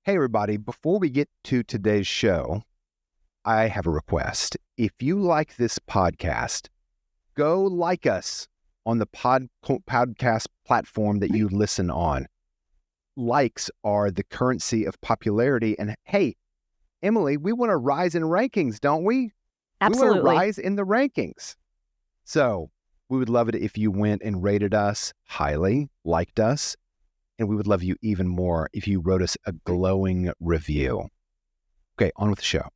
Hey, everybody. Before we get to today's show, I have a request. If you like this podcast, go like us on the podcast platform that you listen on. Likes are the currency of popularity. And hey, Emily, we want to rise in rankings, don't we? Absolutely. We want to rise in the rankings. So we would love it if you went and rated us highly, liked us, and we would love you even more if you wrote us a glowing review. Okay, on with the show.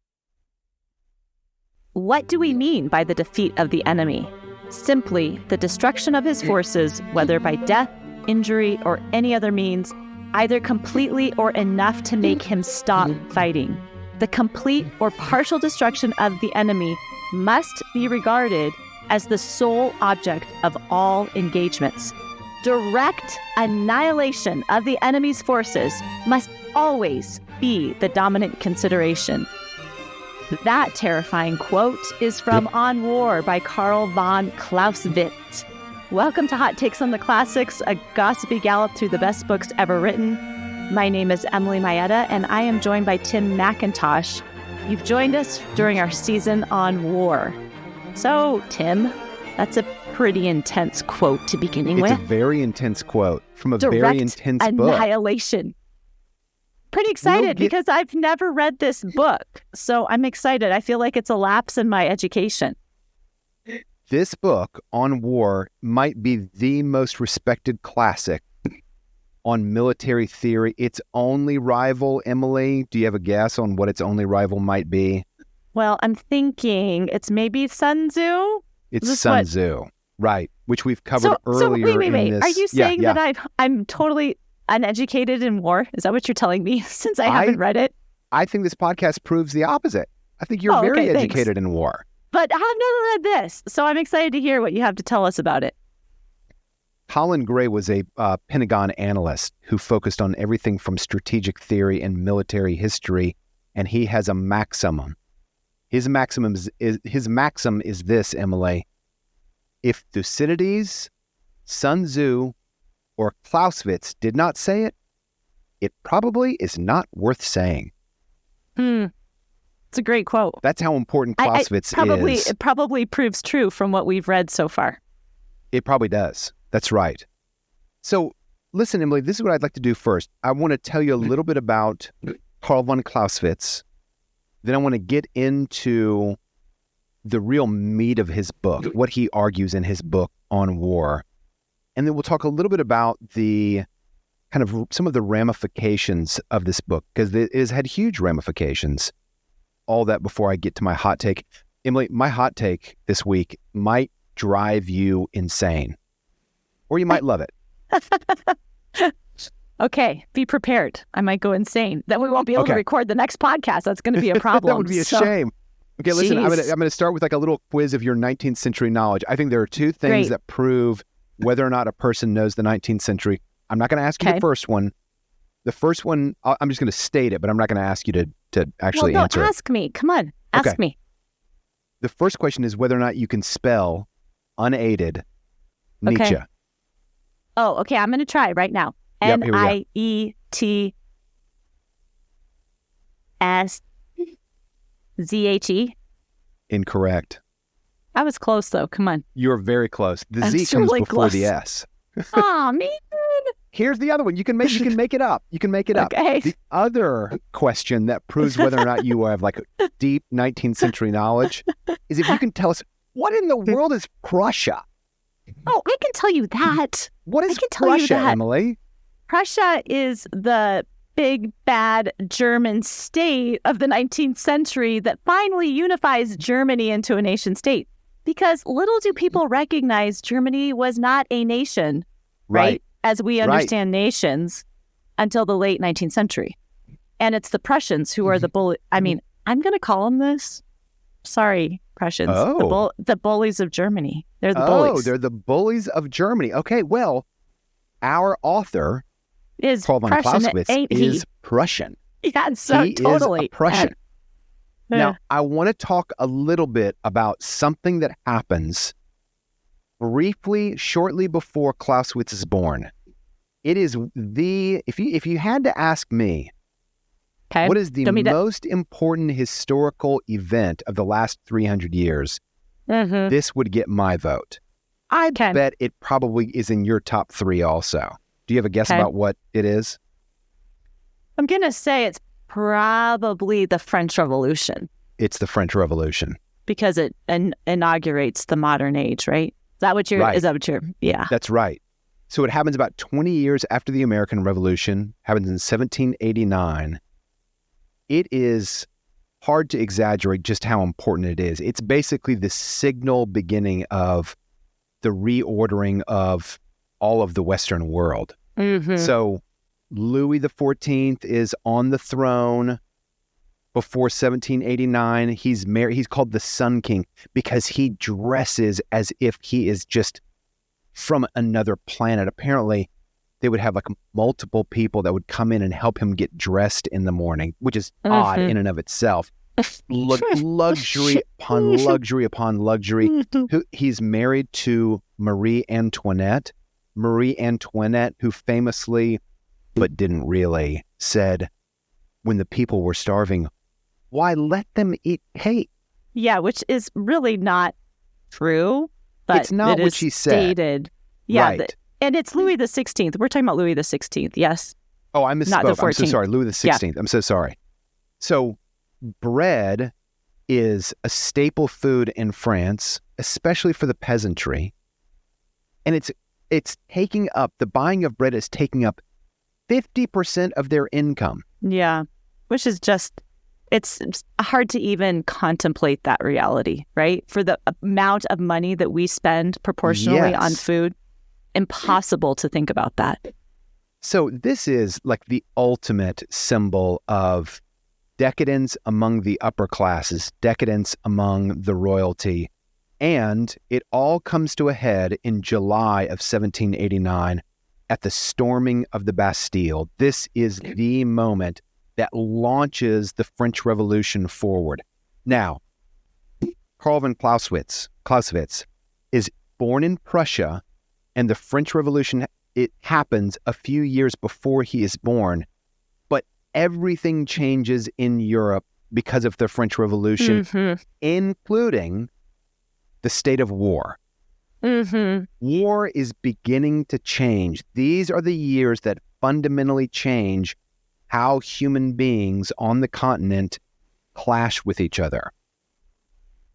What do we mean by the defeat of the enemy? Simply the destruction of his forces, whether by death, injury, or any other means, either completely or enough to make him stop fighting. The complete or partial destruction of the enemy must be regarded as the sole object of all engagements. Direct annihilation of the enemy's forces must always be the dominant consideration. That terrifying quote is from On War by Karl von Clausewitz. Welcome to Hot Takes on the Classics, a gossipy gallop through the best books ever written. My name is Emily Maeda, and I am joined by Tim McIntosh. You've joined us during our season on war. So, Tim, that's a pretty intense quote to beginning with. It's a very intense quote from a very intense book. Direct annihilation. Pretty excited because I've never read this book. So I'm excited. I feel like it's a lapse in my education. This book on war might be the most respected classic on military theory. Its only rival, Emily, do you have a guess on what its only rival might be? Well, I'm thinking it's maybe Sun Tzu. It's Sun Tzu, right, which we've covered earlier. So wait. In this. Are you saying that I'm totally uneducated in war? Is that what you're telling me since I haven't read it? I think this podcast proves the opposite. I think you're very educated in war. But I've never read this, so I'm excited to hear what you have to tell us about it. Colin Gray was a Pentagon analyst who focused on everything from strategic theory and military history, and he has a maximum. His maxim is this, Emily. If Thucydides, Sun Tzu, or Clausewitz did not say it, it probably is not worth saying. It's a great quote. That's how important Clausewitz is. It probably proves true from what we've read so far. It probably does. That's right. So listen, Emily, this is what I'd like to do first. I want to tell you a little bit about Karl von Clausewitz. Then I want to get into the real meat of his book, what he argues in his book on war. And then we'll talk a little bit about the kind of some of the ramifications of this book, because it has had huge ramifications. All that before I get to my hot take. Emily, my hot take this week might drive you insane, or you might love it. Okay, be prepared. I might go insane. Then we won't be able to record the next podcast. That's going to be a problem. That would be a shame. Okay, listen, I'm going to start with like a little quiz of your 19th century knowledge. I think there are two things that prove whether or not a person knows the 19th century. I'm not going to ask you the first one. The first one, I'm just going to state it, but I'm not going to ask you to actually answer it. Ask me. Come on. Ask me. The first question is whether or not you can spell unaided Nietzsche. Oh, okay. I'm going to try right now. Nietszhe. Incorrect. I was close, though. Come on. You're very close. The Z comes before the S. Oh, man. Here's the other one. You can make it up. You can make it up. Okay. The other question that proves whether or not you have like a deep 19th century knowledge is if you can tell us what in the world is Prussia? Oh, I can tell you that. What is Prussia, Emily? Prussia is the big, bad German state of the 19th century that finally unifies Germany into a nation state. Because little do people recognize Germany was not a nation, right? As we understand nations until the late 19th century. And it's the Prussians who are the bully. I mean, I'm going to call them this. Sorry, Prussians. The bullies of Germany. They're the bullies. Oh, they're the bullies of Germany. Okay, well, our author is Karl von Clausewitz is Prussian. Yeah, so he totally. Is a Prussian. Now, I want to talk a little bit about something that happens briefly, shortly before Clausewitz is born. It is if you had to ask me, Okay. What is the most important historical event of the last 300 years? This would get my vote. I bet it probably is in your top 3 also. Do you have a guess about what it is? I'm going to say it's probably the French Revolution. It's the French Revolution. Because it inaugurates the modern age, right? Is that what you're, yeah. That's right. So it happens about 20 years after the American Revolution, happens in 1789. It is hard to exaggerate just how important it is. It's basically the signal beginning of the reordering of all of the Western world. So Louis XIV is on the throne before 1789. He's married. He's called the Sun King because he dresses as if he is just from another planet. Apparently, they would have like multiple people that would come in and help him get dressed in the morning, which is odd in and of itself. Luxury upon luxury upon luxury. He's married to Marie Antoinette. Marie Antoinette, who famously, but didn't really, said when the people were starving, why let them eat cake? Yeah, which is really not true. But it's not what she said. Yeah, right. And it's Louis XVI. We're talking about Louis XVI, yes. Oh, I misspoke. Not the 14th. I'm so sorry. Louis XVI. Yeah. I'm so sorry. So bread is a staple food in France, especially for the peasantry. And it's taking up, the buying of bread is taking up 50% of their income. Yeah, which is just, it's hard to even contemplate that reality, right? For the amount of money that we spend proportionally on food, impossible to think about that. So this is like the ultimate symbol of decadence among the upper classes, decadence among the royalty. And it all comes to a head in July of 1789 at the storming of the Bastille. This is the moment that launches the French Revolution forward. Now, Karl von Clausewitz is born in Prussia, and the French Revolution, it happens a few years before he is born, but everything changes in Europe because of the French Revolution, including the state of war. War is beginning to change. These are the years that fundamentally change how human beings on the continent clash with each other.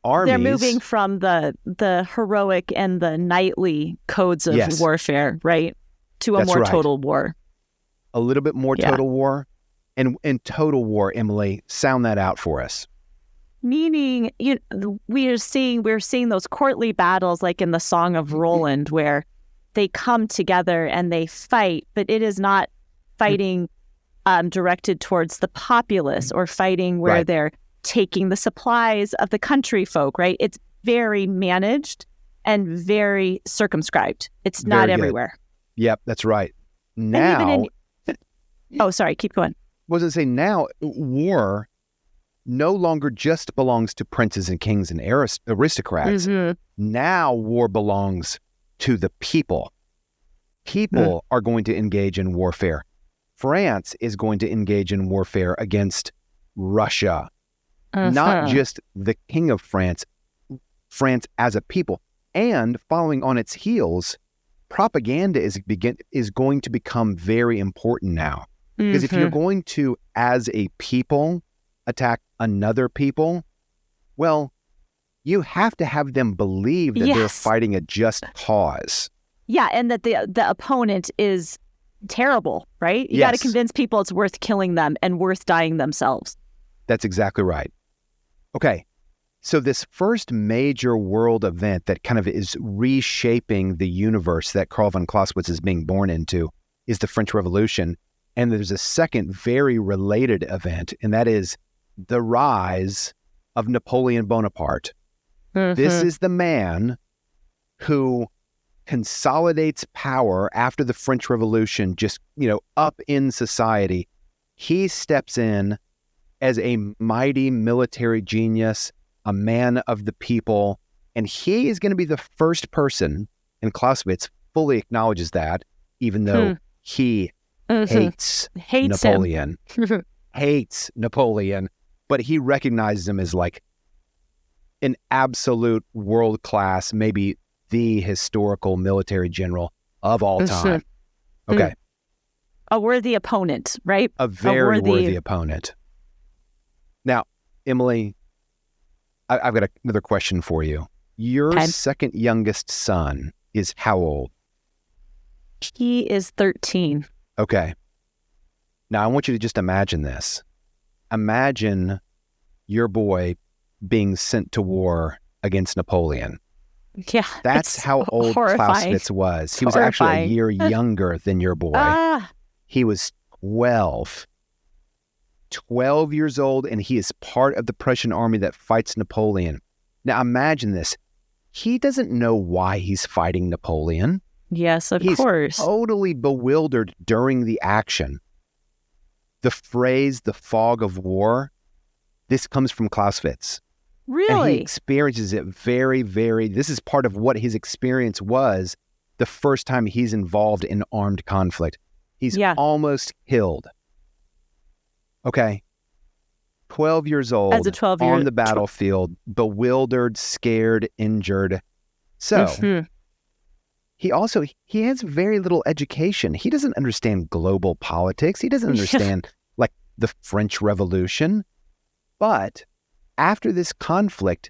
Armies, they're moving from the heroic and the knightly codes of warfare, right, to a more total war. A little bit more total war. And total war, Emily, sound that out for us. Meaning, we're seeing those courtly battles like in the Song of Roland, where they come together and they fight, but it is not fighting directed towards the populace or fighting where they're taking the supplies of the country folk, right? It's very managed and very circumscribed. It's not everywhere. Yep, that's right. Now, oh, sorry, keep going. Wasn't say now war no longer just belongs to princes and kings and aristocrats. Now war belongs to the people. People are going to engage in warfare. France is going to engage in warfare against Russia. Not just the king of France, France as a people. And following on its heels, propaganda is going to become very important now. Because if you're going to, as a people, attack another people, well, you have to have them believe that they're fighting a just cause. Yeah, and that the opponent is terrible, right? You got to convince people it's worth killing them and worth dying themselves. That's exactly right. Okay, so this first major world event that kind of is reshaping the universe that Karl von Clausewitz is being born into is the French Revolution. And there's a second very related event, and that is the rise of Napoleon Bonaparte. This is the man who consolidates power after the French Revolution, just, up in society. He steps in as a mighty military genius, a man of the people, and he is going to be the first person, and Clausewitz fully acknowledges that, even though he hates Napoleon. hates Napoleon, but he recognizes him as like an absolute world-class, maybe the historical military general of all time. Okay. A worthy opponent, right? A very worthy opponent. Now, Emily, I've got another question for you. Your second youngest son is how old? He is 13. Okay. Now, I want you to just imagine this. Imagine your boy being sent to war against Napoleon. Yeah. That's how old Clausewitz was. He was actually a year younger than your boy. He was 12 years old, and he is part of the Prussian army that fights Napoleon. Now, imagine this. He doesn't know why he's fighting Napoleon. Yes, of course. He's totally bewildered during the action. The phrase, the fog of war, this comes from Clausewitz. Really? And he experiences it this is part of what his experience was the first time he's involved in armed conflict. He's almost killed. Okay. 12 years old, as a 12-year-old on the battlefield, bewildered, scared, injured. So he has very little education. He doesn't understand global politics. He doesn't understand like the French Revolution. But after this conflict,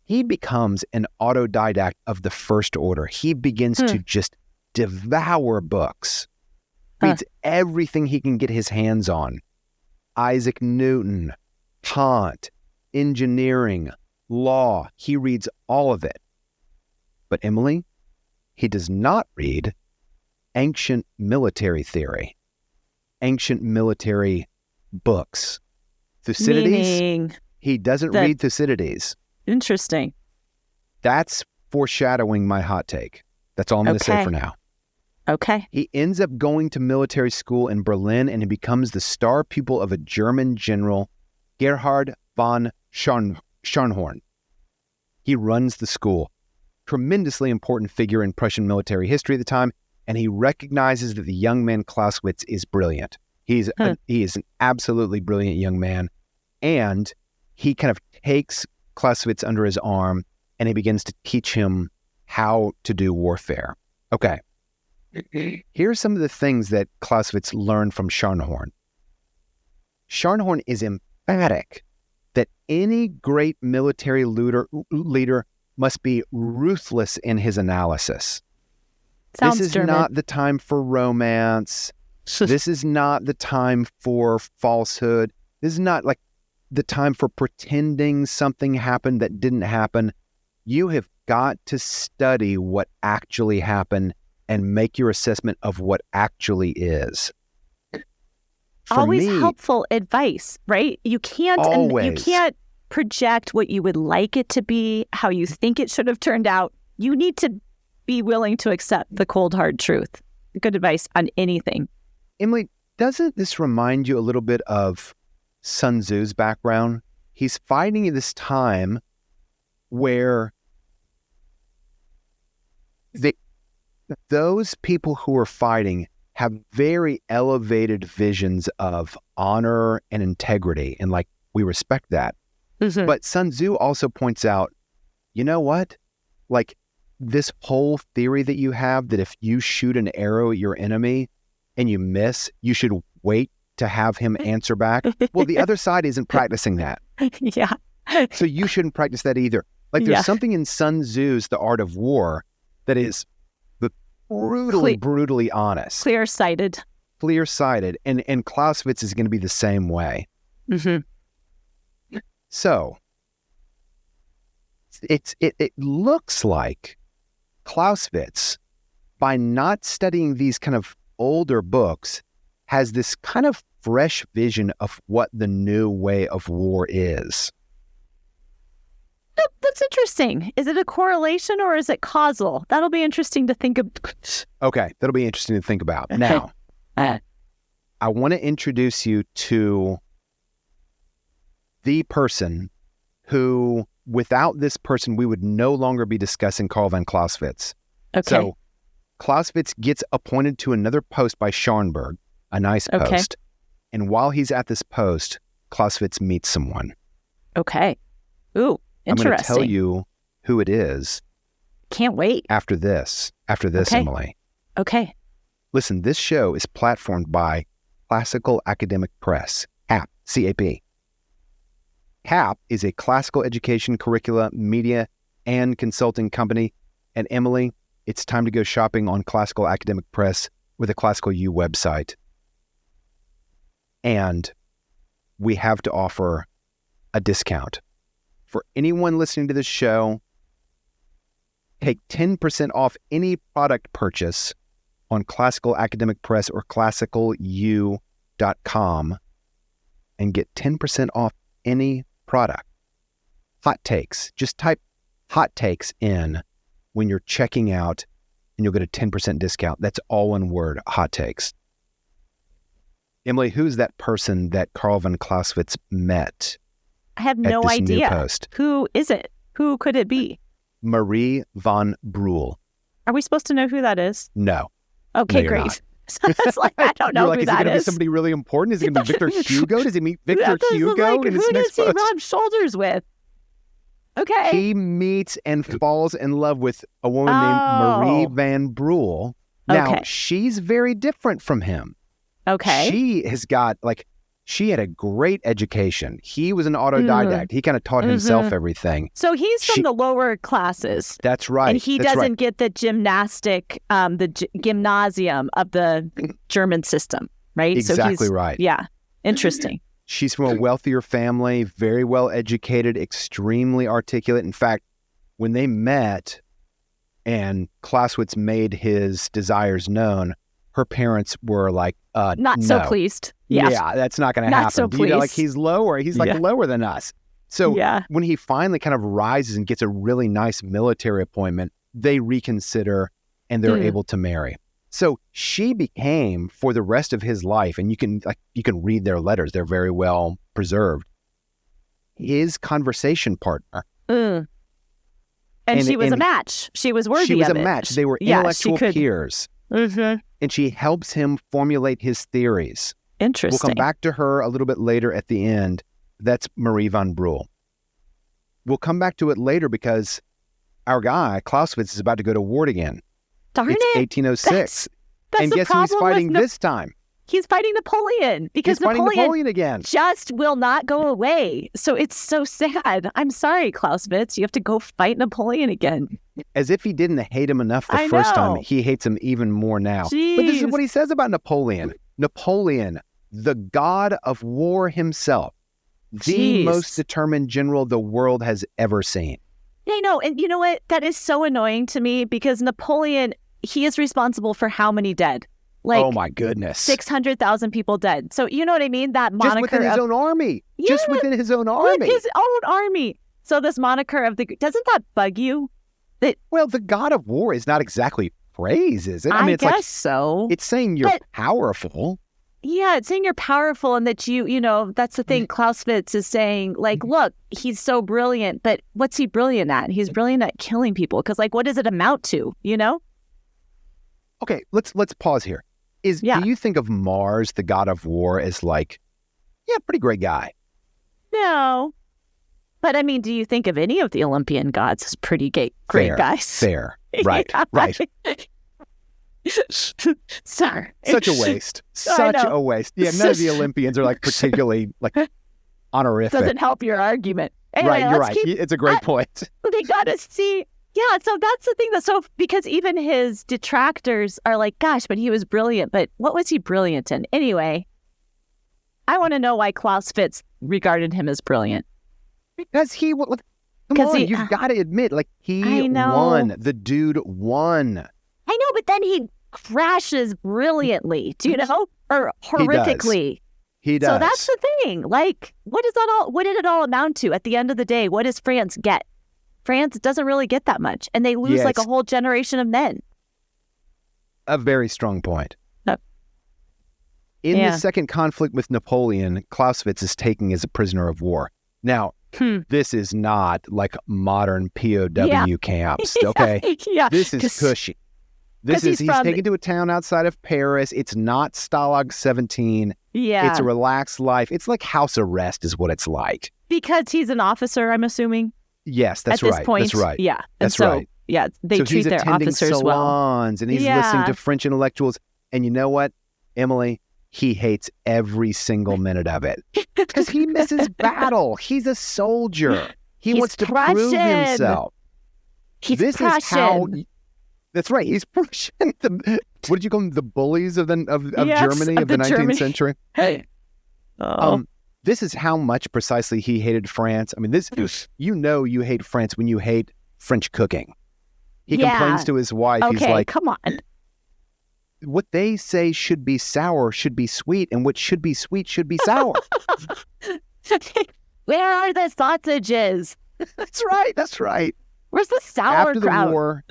he becomes an autodidact of the first order. He begins to just devour books, reads everything he can get his hands on. Isaac Newton, Kant, engineering, law. He reads all of it. But Emily, he does not read ancient military theory, ancient military books. Thucydides, he doesn't read Thucydides. Interesting. That's foreshadowing my hot take. That's all I'm going to say for now. Okay. He ends up going to military school in Berlin, and he becomes the star pupil of a German general, Gerhard von Scharnhorn. He runs the school. Tremendously important figure in Prussian military history at the time, and he recognizes that the young man Clausewitz is brilliant. He is an absolutely brilliant young man, and he kind of takes Clausewitz under his arm, and he begins to teach him how to do warfare. Okay. Here's some of the things that Clausewitz learned from Scharnhorn. Scharnhorn is emphatic that any great military leader must be ruthless in his analysis. Sounds this is German. not the time for romance. This is not the time for falsehood. This is not like the time for pretending something happened that didn't happen. You have got to study what actually happened and make your assessment of what actually is. Always helpful advice, right? You can't project what you would like it to be, how you think it should have turned out. You need to be willing to accept the cold, hard truth. Good advice on anything. Emily, doesn't this remind you a little bit of Sun Tzu's background? He's fighting at this time where those people who are fighting have very elevated visions of honor and integrity, and like we respect that. Mm-hmm. But Sun Tzu also points out, you know what? Like this whole theory that you have that if you shoot an arrow at your enemy and you miss, you should wait to have him answer back. Well, the other side isn't practicing that. Yeah. So you shouldn't practice that either. Like there's something in Sun Tzu's The Art of War that is brutally honest. Clear-sighted. And Clausewitz is going to be the same way. Mm-hmm. So it looks like Clausewitz, by not studying these kind of older books, has this kind of fresh vision of what the new way of war is. That's interesting. Is it a correlation or is it causal? That'll be interesting to think of. Okay, that'll be interesting to think about. Now, I want to introduce you to the person who, without this person, we would no longer be discussing Karl von Clausewitz. Okay. So Clausewitz gets appointed to another post by Scharnberg, a nice post. And while he's at this post, Clausewitz meets someone. Okay. Ooh, interesting. I'm going to tell you who it is. Can't wait. After this, okay. Emily. Okay. Listen, this show is platformed by Classical Academic Press, CAP, C-A-P. CAP is a classical education curricula, media, and consulting company. And Emily, it's time to go shopping on Classical Academic Press with a Classical U website. And we have to offer a discount. For anyone listening to this show, take 10% off any product purchase on Classical Academic Press or classicalU.com and get 10% off any product. Hot takes. Just type hot takes in when you're checking out and you'll get a 10% discount. That's all one word, hot takes. Emily, who's that person that Karl von Clausewitz met? I have no idea. New post? Who is it? Who could it be? Marie von Brühl. Are we supposed to know who that is? No. Okay, no, great. So it's like, I don't know who that is. Is it going to be somebody really important? Is it going to be Victor Hugo? Does he meet Victor Hugo in his next post? Who does he rub shoulders with? Okay. He meets and falls in love with a woman named Marie van Brühl. Now, she's very different from him. Okay. She has got, she had a great education. He was an autodidact. He kind of taught himself everything. So he's from the lower classes. That's right. And he doesn't get the gymnastic, gymnasium of the German system, right? Exactly right. Yeah. Interesting. She's from a wealthier family, very well educated, extremely articulate. In fact, when they met and Clausewitz made his desires known, her parents were like, not so pleased. Yeah, that's not going to happen. Not so pleased. He's lower. He's lower than us. So when he finally kind of rises and gets a really nice military appointment, they reconsider and they're able to marry. So she became, for the rest of his life, and you can read their letters, they're very well preserved, his conversation partner. And she was a match. She was worthy of it. She was a match. They were intellectual peers. And she helps him formulate his theories. Interesting. We'll come back to her a little bit later at the end. That's Marie von Brühl. We'll come back to it later because our guy, Clausewitz, is about to go to war again. Darn it's 1806. That's and guess who he's fighting this time? He's fighting Napoleon because Napoleon again. Just will not go away. So it's so sad. I'm sorry, Clausewitz. You have to go fight Napoleon again. As if he didn't hate him enough the first time. He hates him even more now. Jeez. But this is what he says about Napoleon. Napoleon, the god of war himself, the most determined general the world has ever seen. I know. And you know what? That is so annoying to me because Napoleon, he is responsible for how many dead? Oh my goodness. 600,000 people dead. So you know what I mean? That moniker just within his own army. Just within his own army. His own army. So this moniker of doesn't that bug you? Well, the god of war is not exactly praise, is it? I guess so. It's saying you're powerful. Yeah, it's saying you're powerful and that that's the thing. Clausewitz is saying, look, he's so brilliant, but what's he brilliant at? He's brilliant at killing people because, what does it amount to, Okay, let's pause here. Do you think of Mars, the god of war, as pretty great guy? No. But I mean, do you think of any of the Olympian gods as pretty great guys? Fair. Right. Right. Sorry. Such a waste. Such a waste. Yeah, none of the Olympians are particularly honorific. Doesn't help your argument. Anyway, right, you're right. It's a great point. They gotta see. Yeah, so that's the thing because even his detractors are like, gosh, but he was brilliant. But what was he brilliant in? Anyway, I want to know why Clausewitz regarded him as brilliant. Because you've got to admit, he won. The dude won. I know, but then he crashes brilliantly, do you know? Or horrifically. He does. So that's the thing. What did it all amount to? At the end of the day, what does France get? France doesn't really get that much. And they lose a whole generation of men. A very strong point. In the second conflict with Napoleon, Clausewitz is taken as a prisoner of war. Now, this is not modern POW camps, okay? This is cushy. He's taken to a town outside of Paris. It's not Stalag 17. Yeah. It's a relaxed life. It's like house arrest is what it's like. Because he's an officer, I'm assuming. Yes, that's At this right. point, That's right. yeah. And That's so, right. yeah, they so treat he's their attending officers well. salons and he's listening to French intellectuals. And you know what, Emily? He hates every single minute of it because he misses battle. He's a soldier. He's wants to Prussian. prove himself. He's this Prussian. Is how. That's right. He's Prussian. What did you call them? The bullies of Germany of the 19th century. Hey. This is how much precisely he hated France. I mean, you hate France when you hate French cooking. He complains to his wife. Okay, he's like, come on. What they say should be sour should be sweet, and what should be sweet should be sour. Where are the sausages? That's right. That's right. Where's the sauerkraut? After the war,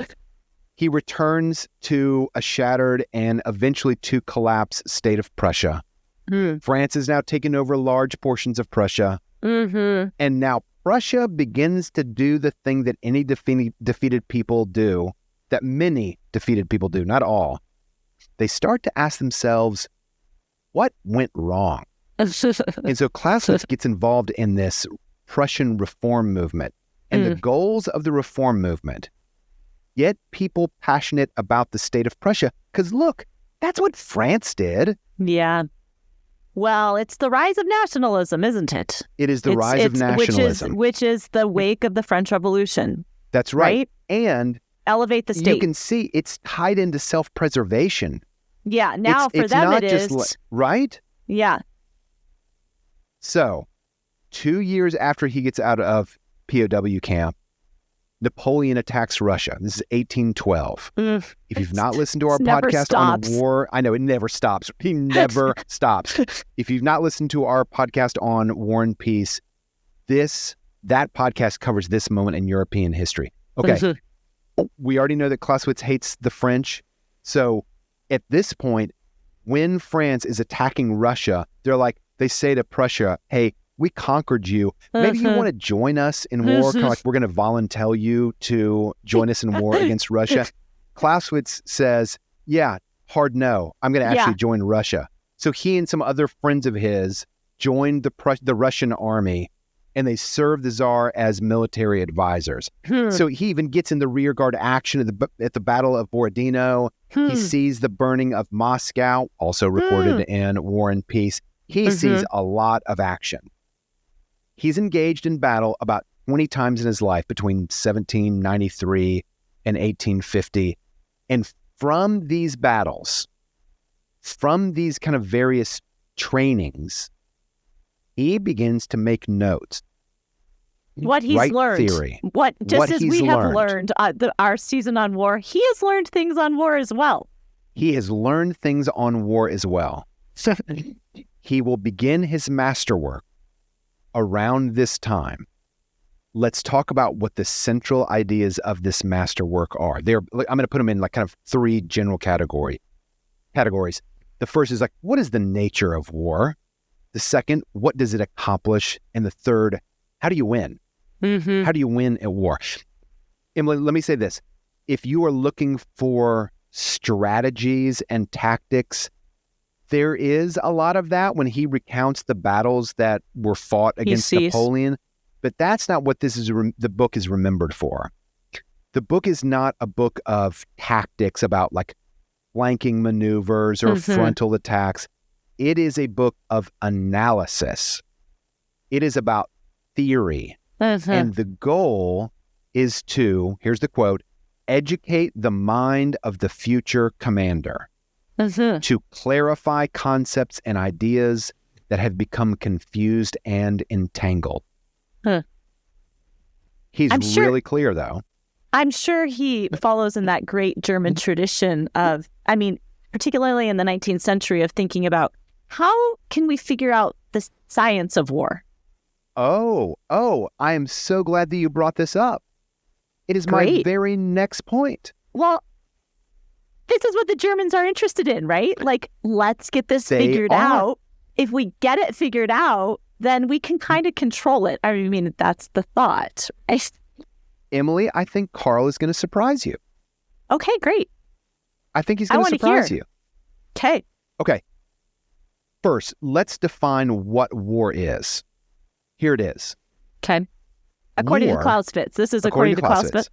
he returns to a shattered and eventually to collapse state of Prussia. France has now taken over large portions of Prussia. And now Prussia begins to do the thing that any defeated people do, that many defeated people do, not all. They start to ask themselves, what went wrong? And so Clausewitz gets involved in this Prussian reform movement. And the goals of the reform movement, get people passionate about the state of Prussia. Because look, that's what France did. Yeah. Well, it's the rise of nationalism, isn't it? It is the rise of nationalism. Which is the wake of the French Revolution. That's right. And elevate the state. You can see it's tied into self-preservation. Yeah, now for them it is. Right? Yeah. So, 2 years after he gets out of POW camp, Napoleon attacks Russia. This is 1812. If you've not listened to our podcast on war, I know it never stops. He never stops. If you've not listened to our podcast on War and Peace, that podcast covers this moment in European history. Okay. We already know that Clausewitz hates the French. So at this point, when France is attacking Russia, they say to Prussia, hey, we conquered you. Maybe you want to join us in war. Kind of like we're going to volunteer you to join us in war against Russia. Clausewitz says, yeah, hard no. I'm going to actually join Russia. So he and some other friends of his joined the Russian army, and they served the Tsar as military advisors. So he even gets in the rearguard action at the Battle of Borodino. He sees the burning of Moscow, also recorded in War and Peace. He sees a lot of action. He's engaged in battle about 20 times in his life between 1793 and 1850. And from these battles, from these kind of various trainings, he begins to make notes. What he's learned. Theory. As we have learned our season on war, he has learned things on war as well. He has learned things on war as well. He will begin his masterwork around this time. Let's talk about what the central ideas of this masterwork are. I'm going to put them in like kind of three general categories. The first is like, what is the nature of war? The second, what does it accomplish? And the third, how do you win? How do you win at war? Emily, let me say this. If you are looking for strategies and tactics, there is a lot of that when he recounts the battles that were fought against Napoleon, but that's not what the book is remembered for. The book is not a book of tactics about like flanking maneuvers or frontal attacks. It is a book of analysis. It is about theory. And the goal is to, here's the quote, educate the mind of the future commander. To clarify concepts and ideas that have become confused and entangled. He's really clear, though. I'm sure he follows in that great German tradition of, particularly in the 19th century, of thinking about how can we figure out the science of war? Oh, I am so glad that you brought this up. It is my very next point. Well, this is what the Germans are interested in, right? Like, let's get this figured out. If we get it figured out, then we can kind of control it. That's the thought. Emily, I think Carl is going to surprise you. Okay, great. I think he's going to surprise you. Okay. First, let's define what war is. Here it is. Okay. According to Clausewitz. This is according to Clausewitz.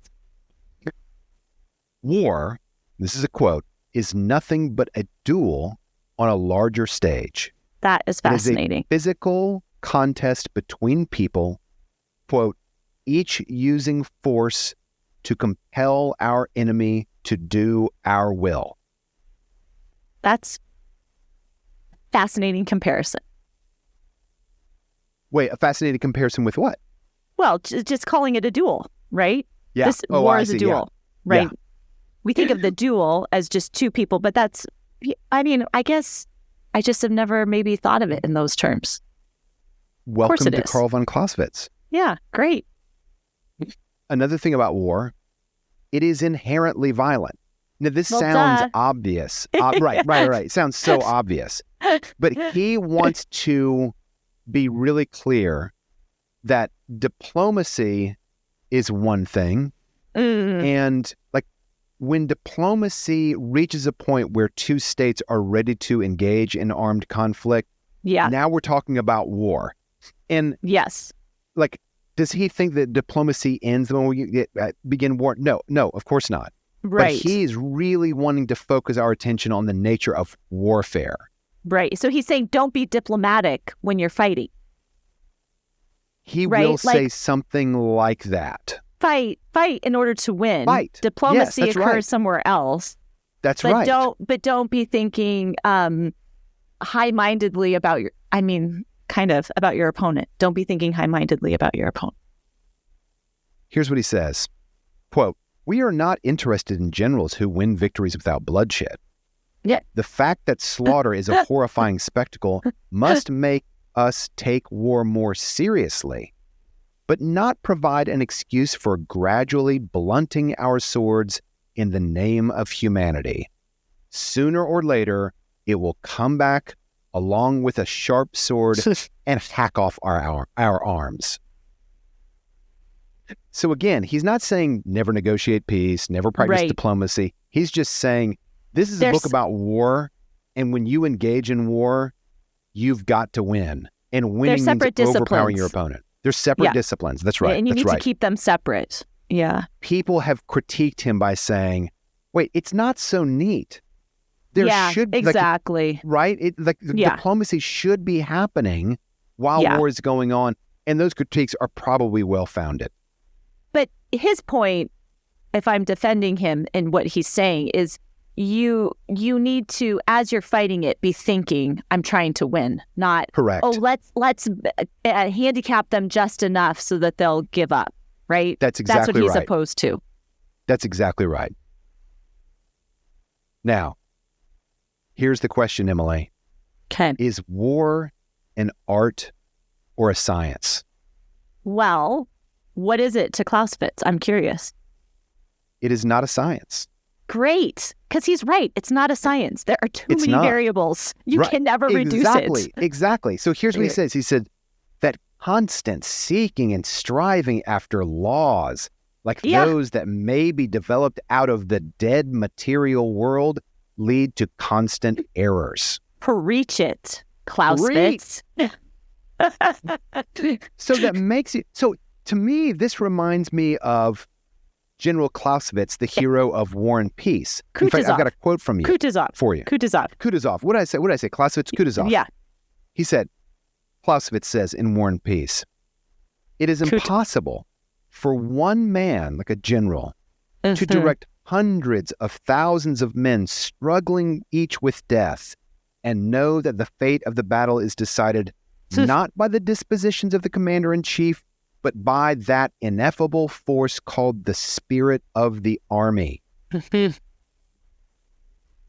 War, this is a quote, is nothing but a duel on a larger stage. That is fascinating. It is a physical contest between people, quote, each using force to compel our enemy to do our will. That's fascinating comparison. Wait, a fascinating comparison with what? Well, just calling it a duel, right? Yeah. This war is a duel, right? Yeah. We think of the duel as just two people, but that's, I mean, I guess I just have never maybe thought of it in those terms. Welcome to Carl von Clausewitz. Yeah, great. Another thing about war, it is inherently violent. Now, this sounds obvious. Right. It sounds so obvious. But he wants to be really clear that diplomacy is one thing. And like when diplomacy reaches a point where two states are ready to engage in armed conflict, now we're talking about war. And yes, like, does he think that diplomacy ends when we begin war? No, of course not. Right. But he's really wanting to focus our attention on the nature of warfare. Right. So he's saying don't be diplomatic when you're fighting. He will say something like that. Fight in order to win. Fight. Diplomacy occurs somewhere else. That's right. Don't be thinking high-mindedly about about your opponent. Don't be thinking high-mindedly about your opponent. Here's what he says. Quote, "We are not interested in generals who win victories without bloodshed. Yeah. The fact that slaughter is a horrifying spectacle must make us take war more seriously, but not provide an excuse for gradually blunting our swords in the name of humanity. Sooner or later, it will come back along with a sharp sword and hack off our arms." So again, he's not saying never negotiate peace, never practice diplomacy. He's just saying this is a book about war, and when you engage in war, you've got to win. And winning means overpowering your opponent. They're separate disciplines. That's right. And you need to keep them separate. Yeah. People have critiqued him by saying, wait, it's not so neat. There should exactly. Diplomacy should be happening while war is going on. And those critiques are probably well-founded. But his point, if I'm defending him in what he's saying, is you need to, as you're fighting it, be thinking, I'm trying to win, not, correct. Oh, let's handicap them just enough so that they'll give up, right? That's exactly what he's right. opposed to. That's exactly right. Now, here's the question, Emily. Okay. Is war an art or a science? Well, what is it to Clausewitz? I'm curious. It is not a science. Great, because he's right. It's not a science. There are too many variables. You can never reduce it. Exactly. So here's what he says. He said that constant seeking and striving after laws, like those that may be developed out of the dead material world, lead to constant errors. Preach it, Clausewitz. So that makes it... So to me, this reminds me of General Clausewitz, the hero of War and Peace. In fact, I've got a quote from you for you. Kutuzov. What did I say? Clausewitz, Kutuzov. Yeah. He said, Clausewitz says in War and Peace, "It is impossible for one man, like a general, to direct hundreds of thousands of men struggling each with death and know that the fate of the battle is decided not by the dispositions of the commander-in-chief, but by that ineffable force called the spirit of the army."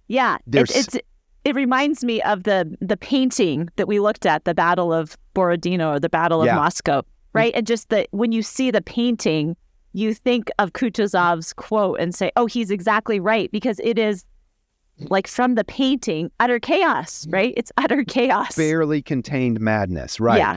Yeah, it reminds me of the painting that we looked at, the Battle of Borodino or the Battle of Moscow, right? And just when you see the painting, you think of Kutuzov's quote and say, oh, he's exactly right, because it is, like from the painting, utter chaos, right? It's utter chaos. Barely contained madness, right? Yeah.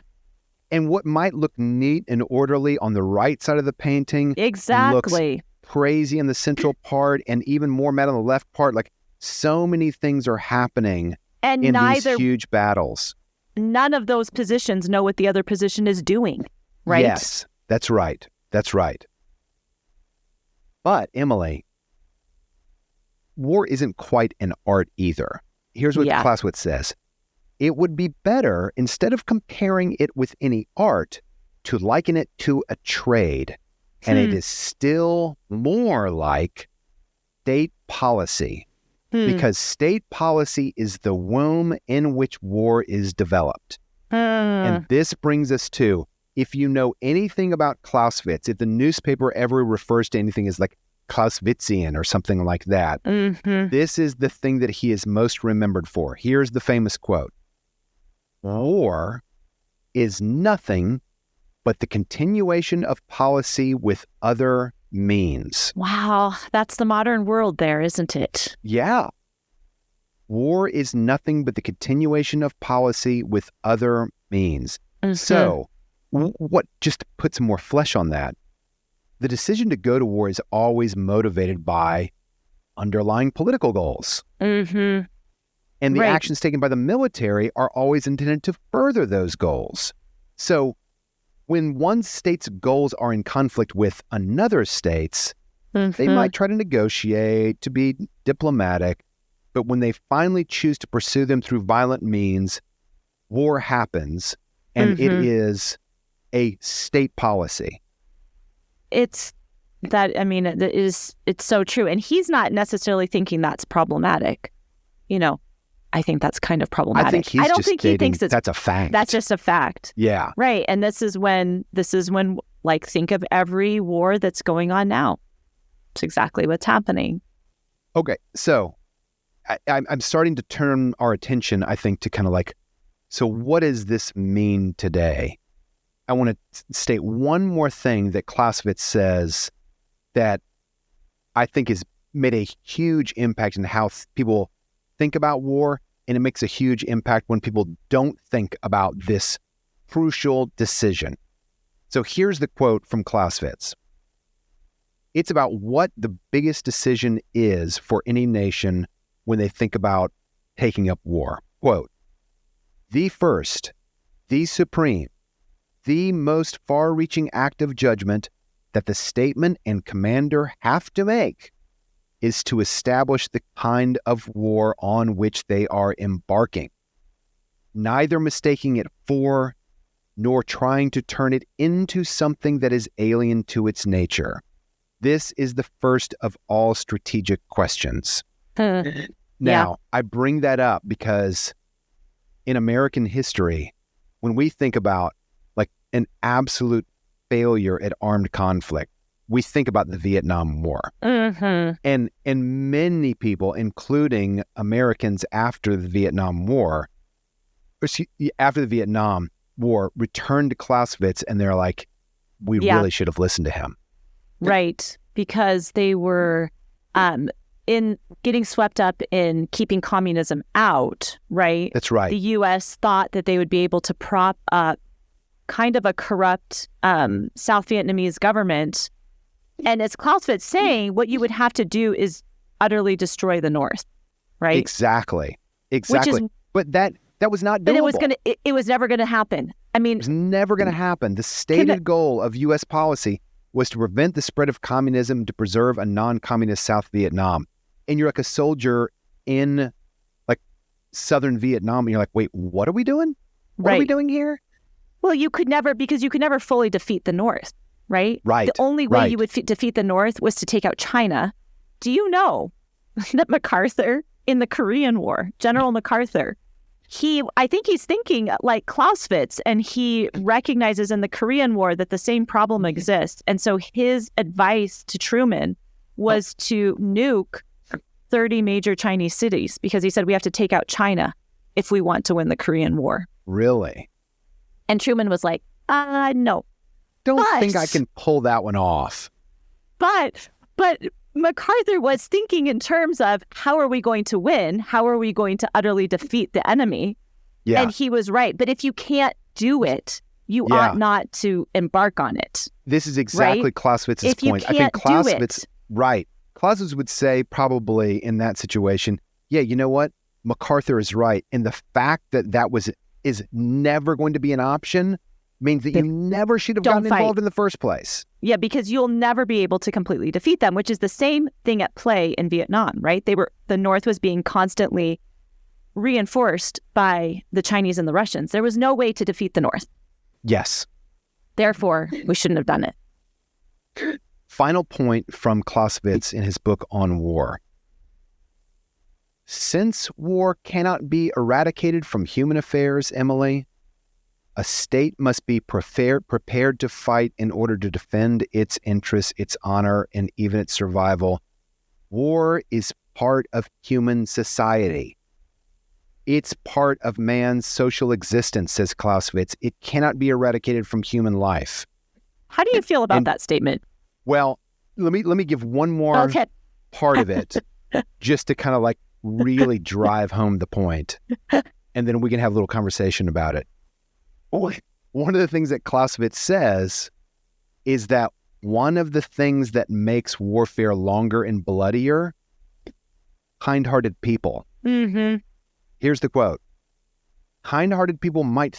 And what might look neat and orderly on the right side of the painting looks crazy in the central part, and even more mad on the left part. Like, so many things are happening And in these huge battles. None of those positions know what the other position is doing, right? Yes, that's right. That's right. But, Emily, war isn't quite an art either. Here's what Clausewitz says. It would be better, instead of comparing it with any art, to liken it to a trade. And it is still more like state policy. Because state policy is the womb in which war is developed. And this brings us to, if you know anything about Clausewitz, if the newspaper ever refers to anything as like Clausewitzian or something like that, this is the thing that he is most remembered for. Here's the famous quote. War is nothing but the continuation of policy with other means. Wow, that's the modern world there, isn't it? Yeah. War is nothing but the continuation of policy with other means. So, what just to put some more flesh on that, the decision to go to war is always motivated by underlying political goals. And the actions taken by the military are always intended to further those goals. So, when one state's goals are in conflict with another state's, they might try to negotiate, to be diplomatic, but when they finally choose to pursue them through violent means, war happens, and it is a state policy. It's so true. And he's not necessarily thinking that's problematic. I think that's kind of problematic. I don't think he thinks that's a fact. That's just a fact. Yeah. Right. And this is when, like, think of every war that's going on now. It's exactly what's happening. Okay. So I'm starting to turn our attention, I think, to kind of like, so what does this mean today? I want to state one more thing that Clausewitz says that I think has made a huge impact in how people think about war, and it makes a huge impact when people don't think about this crucial decision. So here's the quote from Clausewitz. It's about what the biggest decision is for any nation when they think about taking up war. Quote, the first, the supreme, the most far-reaching act of judgment that the statesman and commander have to make is to establish the kind of war on which they are embarking, neither mistaking it for nor trying to turn it into something that is alien to its nature. This is the first of all strategic questions. Now, I bring that up because in American history, when we think about like an absolute failure at armed conflict, we think about the Vietnam War. And many people, including Americans after the Vietnam War, returned to Clausewitz and they're like, we really should have listened to him. Right. Because they were in getting swept up in keeping communism out, right? That's right. The U.S. thought that they would be able to prop up kind of a corrupt South Vietnamese government. And as Clausewitz saying, what you would have to do is utterly destroy the North, right? Exactly. But that was not doable. But it was never going to happen. I mean, it was never going to happen. The stated goal of U.S. policy was to prevent the spread of communism, to preserve a non-communist South Vietnam. And you're like a soldier in like southern Vietnam, and you're like, wait, what are we doing? What are we doing here? Well, you could never fully defeat the North. Right? Right. The only way you would defeat the North was to take out China. Do you know that MacArthur in the Korean War, General MacArthur, I think he's thinking like Clausewitz, and he recognizes in the Korean War that the same problem exists. And so his advice to Truman was to nuke 30 major Chinese cities because he said we have to take out China if we want to win the Korean War. Really? And Truman was like, no. Don't think I can pull that one off. But MacArthur was thinking in terms of how are we going to win? How are we going to utterly defeat the enemy? Yeah. And he was right. But if you can't do it, you ought not to embark on it. This is exactly Clausewitz's point. I think Clausewitz would say probably in that situation, yeah, you know what? MacArthur is right. And the fact that is never going to be an option means that you never should have gotten involved in the first place. Yeah, because you'll never be able to completely defeat them, which is the same thing at play in Vietnam, right? The North was being constantly reinforced by the Chinese and the Russians. There was no way to defeat the North. Yes. Therefore, we shouldn't have done it. Final point from Clausewitz in his book on war. Since war cannot be eradicated from human affairs, Emily, a state must be prepared to fight in order to defend its interests, its honor, and even its survival. War is part of human society. It's part of man's social existence, says Clausewitz. It cannot be eradicated from human life. How do you feel about that statement? Well, let me give one more part of it just to kind of like really drive home the point. And then we can have a little conversation about it. One of the things that Clausewitz says is that one of the things that makes warfare longer and bloodier, kind-hearted people. Mm-hmm. Here's the quote. Kind-hearted people might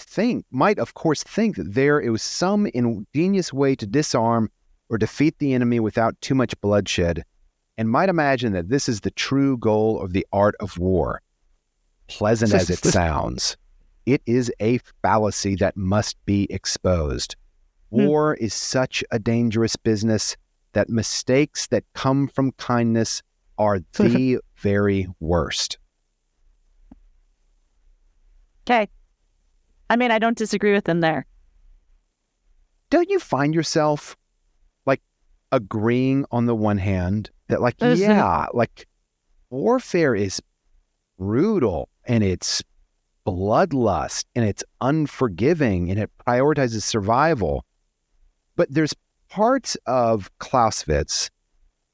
of course think that there is some ingenious way to disarm or defeat the enemy without too much bloodshed, and might imagine that this is the true goal of the art of war. Pleasant as it sounds, it is a fallacy that must be exposed. War is such a dangerous business that mistakes that come from kindness are the very worst. Okay. I mean, I don't disagree with him there. Don't you find yourself like agreeing on the one hand that like, yeah, like warfare is brutal and it's bloodlust and it's unforgiving and it prioritizes survival. But there's parts of Clausewitz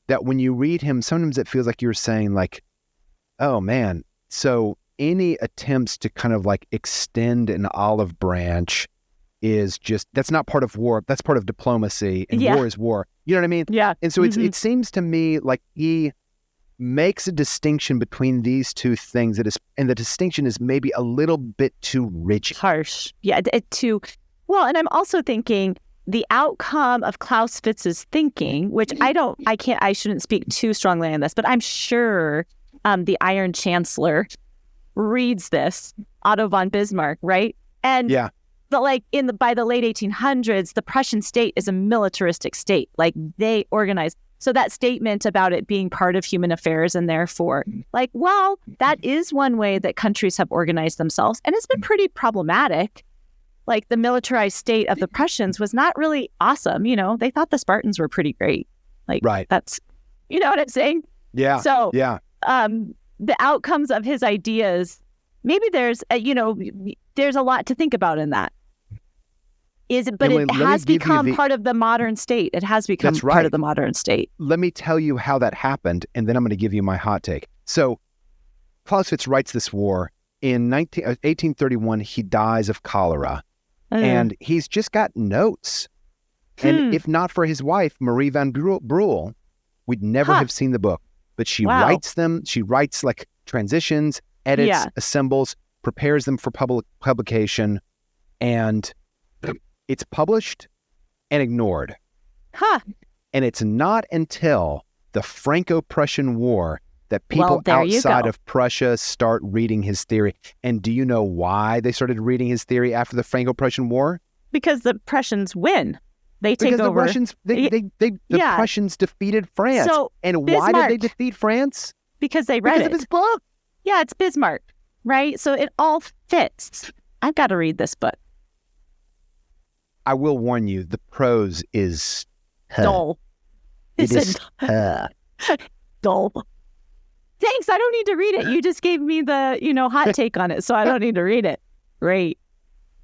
that when you read him, sometimes it feels like you're saying like, oh man, so any attempts to kind of like extend an olive branch is just, that's not part of war. That's part of diplomacy, and war is war. You know what I mean? Yeah. And so it seems to me like he makes a distinction between these two things and the distinction is maybe a little bit too rigid. Harsh. Yeah. Well, and I'm also thinking the outcome of Clausewitz's thinking, which I shouldn't speak too strongly on this, but I'm sure the Iron Chancellor reads this, Otto von Bismarck, right? And by the late 1800s, the Prussian state is a militaristic state. Like they organize. So that statement about it being part of human affairs and therefore, like, well, that is one way that countries have organized themselves. And it's been pretty problematic. Like the militarized state of the Prussians was not really awesome. You know, they thought the Spartans were pretty great. Like, that's, you know what I'm saying? Yeah. So, yeah. The outcomes of his ideas, maybe there's a lot to think about in that. But it has become part of the modern state. It has become part of the modern state. Let me tell you how that happened, and then I'm going to give you my hot take. So Clausewitz writes this war. In 1831, he dies of cholera, and he's just got notes. And if not for his wife, Marie van Brühl, we'd never have seen the book. But she writes them. She writes like transitions, edits, assembles, prepares them for publication, and it's published and ignored. And it's not until the Franco-Prussian War that people outside of Prussia start reading his theory. And do you know why they started reading his theory after the Franco-Prussian War? Because the Prussians win. They take over. The Prussians defeated France. So and Bismarck, why did they defeat France? Because they read it. Because of his book. Yeah, it's Bismarck, right? So it all fits. I've got to read this book. I will warn you, the prose is dull. It is dull. Thanks, I don't need to read it. You just gave me the, hot take on it, so I don't need to read it. Great.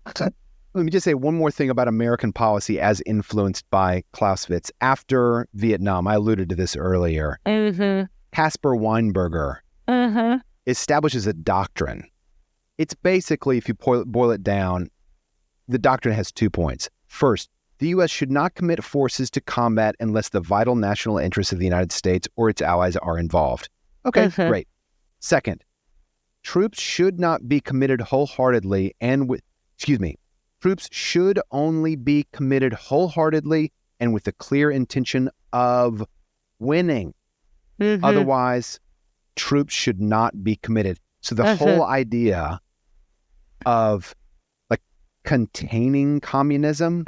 Let me just say one more thing about American policy as influenced by Clausewitz. After Vietnam, I alluded to this earlier, Caspar Weinberger establishes a doctrine. It's basically, if you boil it down, the doctrine has 2 points. First, the U.S. should not commit forces to combat unless the vital national interests of the United States or its allies are involved. Okay, great. Second, troops should not be committed wholeheartedly troops should only be committed wholeheartedly and with the clear intention of winning. Otherwise, troops should not be committed. So the whole idea of like containing communism.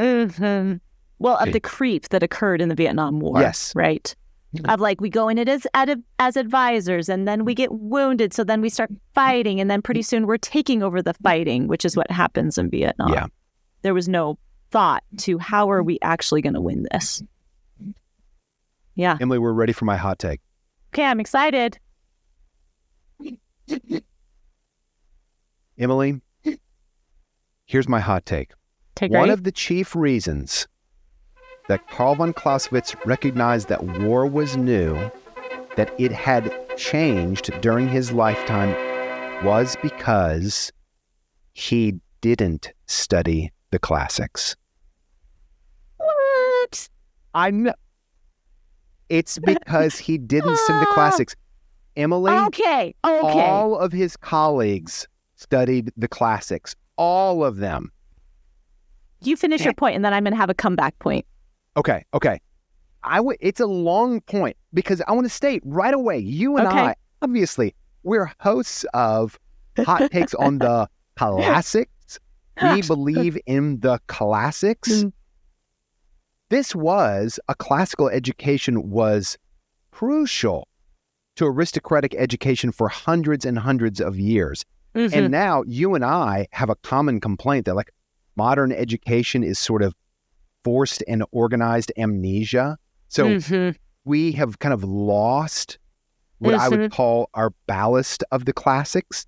Well, of the creep that occurred in the Vietnam War. Yes. Right. Of like, we go in it as advisors, and then we get wounded, so then we start fighting, and then pretty soon we're taking over the fighting, which is what happens in Vietnam. Yeah. There was no thought to how are we actually going to win this. Yeah. Emily, we're ready for my hot take. Okay, I'm excited. Emily, here's my hot take. One of the chief reasons that Karl von Clausewitz recognized that war was new, that it had changed during his lifetime, was because he didn't study the classics. What? It's because he didn't study the classics. Emily, Okay. all of his colleagues studied the classics. All of them. You finish your point, and then I'm going to have a comeback point. Okay. It's a long point because I want to state right away, you and I, obviously, we're hosts of Hot Takes on the Classics. We believe in the classics. This was, a classical education was crucial to aristocratic education for hundreds and hundreds of years. And now you and I have a common complaint that like modern education is sort of forced and organized amnesia. So we have kind of lost what I would call our ballast of the classics.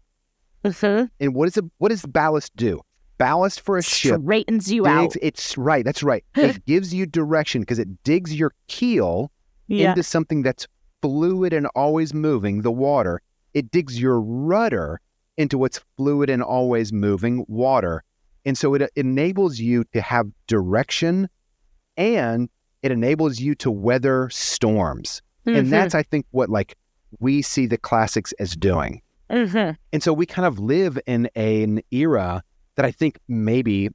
And what does ballast do? Ballast for a ship straightens you out. It's right. That's right. It gives you direction because it digs your keel into something that's fluid and always moving, the water. It digs your rudder into what's fluid and always moving, water. And so it enables you to have direction, and it enables you to weather storms. And that's, I think, what like we see the classics as doing. And so we kind of live in an era that I think maybe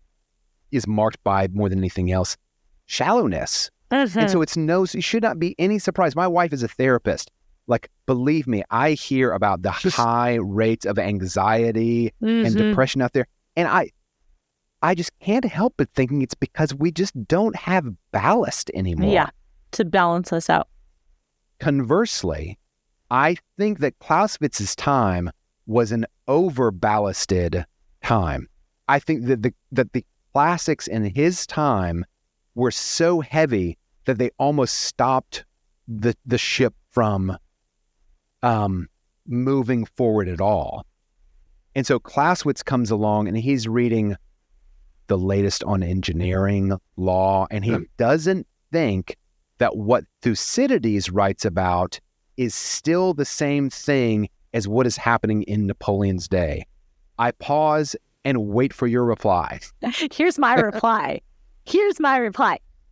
is marked by, more than anything else, shallowness. And so it should not be any surprise. My wife is a therapist. Like, believe me, I hear about the high rates of anxiety and depression out there. And I just can't help but thinking it's because we just don't have ballast anymore. Yeah, to balance us out. Conversely, I think that Clausewitz's time was an over-ballasted time. I think that the classics in his time were so heavy that they almost stopped the ship from moving forward at all. And so Clausewitz comes along and he's reading the latest on engineering law, and he doesn't think that what Thucydides writes about is still the same thing as what is happening in Napoleon's day. I pause and wait for your reply. Here's my reply.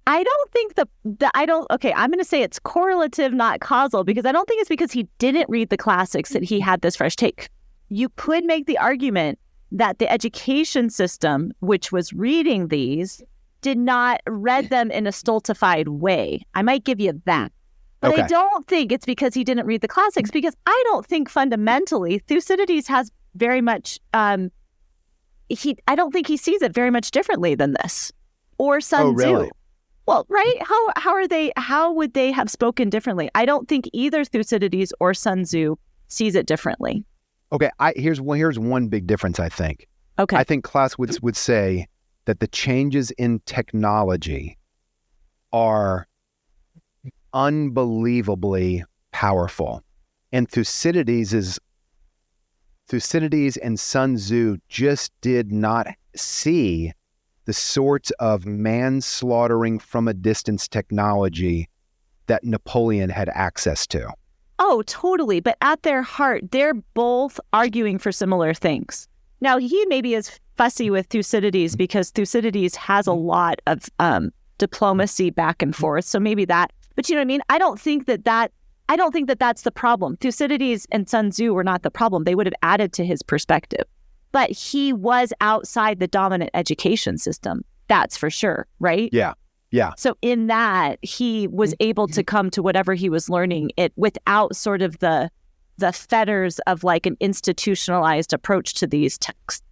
I don't think I'm going to say it's correlative, not causal, because I don't think it's because he didn't read the classics that he had this fresh take. You could make the argument that the education system, which was reading these, did not read them in a stultified way. I might give you that. But I don't think it's because he didn't read the classics, because I don't think fundamentally Thucydides has very much, I don't think he sees it very much differently than this. Or Sun Tzu. Really? Well, right? How would they have spoken differently? I don't think either Thucydides or Sun Tzu sees it differently. Okay, here's one big difference, I think. Okay. I think Clausewitz would say that the changes in technology are unbelievably powerful. And Thucydides and Sun Tzu just did not see the sorts of manslaughtering from a distance technology that Napoleon had access to. Oh, totally. But at their heart, they're both arguing for similar things. Now, he maybe is fussy with Thucydides because Thucydides has a lot of diplomacy back and forth. So maybe that, but you know what I mean? I don't think that I don't think that that's the problem. Thucydides and Sun Tzu were not the problem. They would have added to his perspective. But he was outside the dominant education system. That's for sure, right? Yeah. So in that, he was able to come to whatever he was learning it without sort of the fetters of like an institutionalized approach to these texts.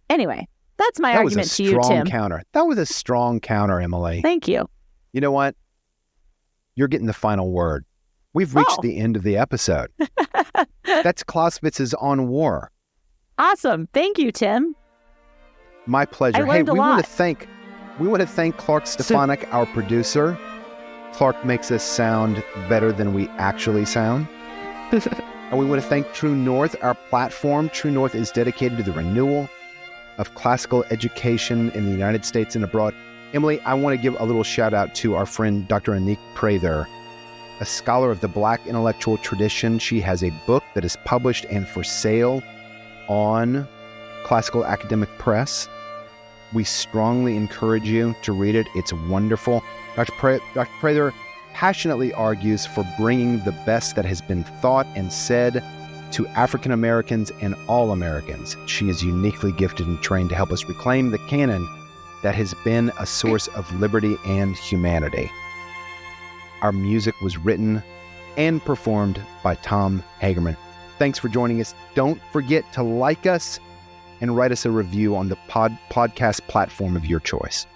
Anyway, that's my argument to you, Tim. That was a strong counter, Emily. Thank you. You know what? You're getting the final word. We've reached the end of the episode. That's Clausewitz's On War. Awesome. Thank you, Tim. My pleasure. I learned a lot. We want to thank Clark Stefanik, our producer. Clark makes us sound better than we actually sound. And we want to thank True North, our platform. True North is dedicated to the renewal of classical education in the United States and abroad. Emily, I want to give a little shout out to our friend, Dr. Anik Prather, a scholar of the Black intellectual tradition. She has a book that is published and for sale on Classical Academic Press. We strongly encourage you to read it. It's wonderful. Dr. Prather passionately argues for bringing the best that has been thought and said to African Americans and all Americans. She is uniquely gifted and trained to help us reclaim the canon that has been a source of liberty and humanity. Our music was written and performed by Tom Hagerman. Thanks for joining us. Don't forget to like us and write us a review on the podcast platform of your choice.